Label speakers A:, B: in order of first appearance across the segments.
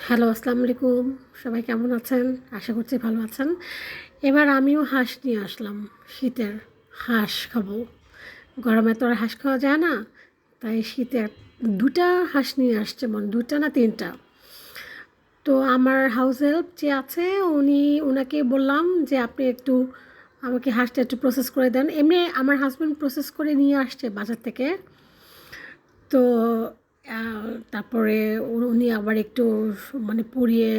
A: Hello, আসসালামু আলাইকুম। সবাই কেমন আছেন? আশা করছি ভালো আছেন। এবার আমিও হাঁস নিয়ে আসলাম। শীতের হাঁস খাবো। গরমে তো আর হাঁস খাওয়া যায় না। তাই শীতে ২টা হাঁস নিয়ে আসছে, ২টা না ৩টা। তো আমার হাউস হেল্প যে আছে ওনাকে বললাম যে আপনি একটু আমাকে হাঁসটা একটু প্রসেস করে দেন। এমনি আমার হাসব্যান্ড প্রসেস করে নিয়ে আসছে বাজার থেকে। তো আ তারপরে উনি আবার একটু পুড়িয়ে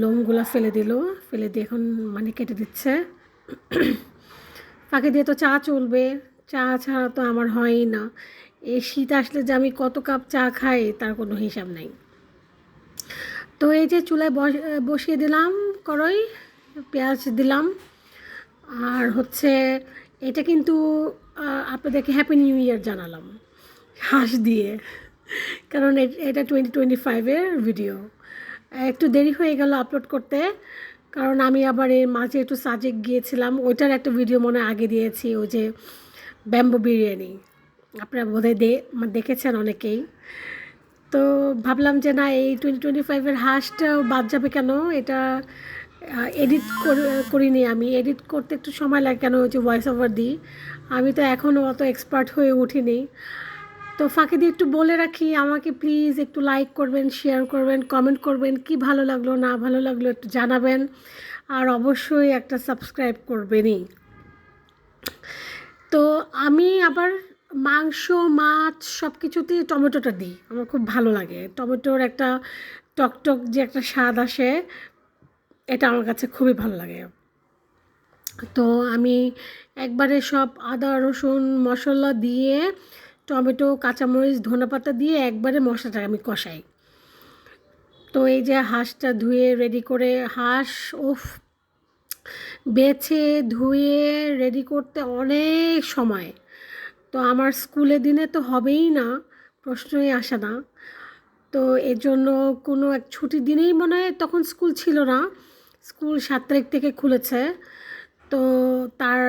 A: লোমগুলা ফেলে দিল। ফেলে দিয়ে এখন কেটে দিচ্ছে। ফাঁকে দিয়ে তো চা চলবে। চা ছাড়া তো আমার হয়ই না। এই শীত আসলে যে আমি কত কাপ চা খাই তার কোনো হিসাব নাই। তো এই যে চুলায় বসিয়ে দিলাম কড়াই, পেঁয়াজ দিলাম। আর হচ্ছে এটা কিন্তু আপনাদেরকে হ্যাপি নিউ ইয়ার জানালাম হাঁস দিয়ে, কারণ এটা 2025-এর ভিডিও। একটু দেরি হয়ে গেল আপলোড করতে, কারণ আমি আবার এর মাঝে একটু সাজেক গিয়েছিলাম। ওইটার একটা ভিডিও মনে আগে দিয়েছি, ওই যে ব্যাম্বো বিরিয়ানি, আপনারা বোধহয় দেখেছেন অনেকেই। তো ভাবলাম যে না, এই 2025-এর হাঁসটাও বাদ যাবে কেন। এটা এডিট করিনি আমি। এডিট করতে একটু সময় লাগে, কেন ওই যে ভয়েস ওভার দিই। আমি তো এখনও অত এক্সপার্ট হয়ে উঠিনি। তো ফাঁকে দিয়ে একটু বলে রাখি, আমাকে প্লিজ একটু লাইক করবেন, শেয়ার করবেন, কমেন্ট করবেন, কি ভালো লাগলো না ভালো লাগলো একটু জানাবেন। আর অবশ্যই একটা সাবস্ক্রাইব করবেনই। তো আমি আবার মাংস, মাছ সব কিছুতেই টমেটোটা দিই। আমার খুব ভালো লাগে। টমেটোর একটা টকটক যে একটা স্বাদ আসে, এটা আমার কাছে খুবই ভালো লাগে। তো আমি একবারে সব আদা, রসুন, মশলা দিয়ে, টমেটো, কাঁচামরিচ, ধনেপাতা দিয়ে একবারে মশলাটা আমি কষাই। তো এই যে হাঁসটা ধুয়ে রেডি করে, হাঁস উফ, বেছে ধুয়ে রেডি করতে অনেক সময়। তো আমার স্কুলের দিনে তো হবেই না, প্রশ্নই আসে না। তো এজন্য কোনো এক ছুটির দিনেই মনে হয়, তখন স্কুল ছিল না। স্কুল ৭ তারিখ থেকে খুলেছে। তো তার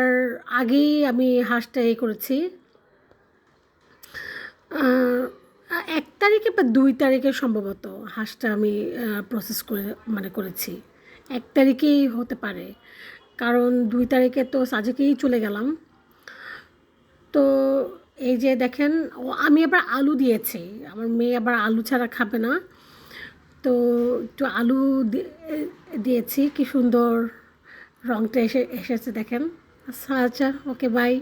A: আগেই আমি হাঁসটা করেছি। ১ তারিখে বা ২ তারিখে সম্ভবত হাঁসটা আমি প্রসেস করেছি। ১ তারিখেই হতে পারে, কারণ ২ তারিখে তো সাজেকেই চলে গেলাম। তো এই যে দেখেন, আমি আবার আলু দিয়েছি। আমার মেয়ে আবার আলু ছাড়া খাবে না। তো একটু আলু দিয়েছি, কি সুন্দর রঙটা এসেছে দেখেন। আচ্ছা আচ্ছা, ওকে, বাই।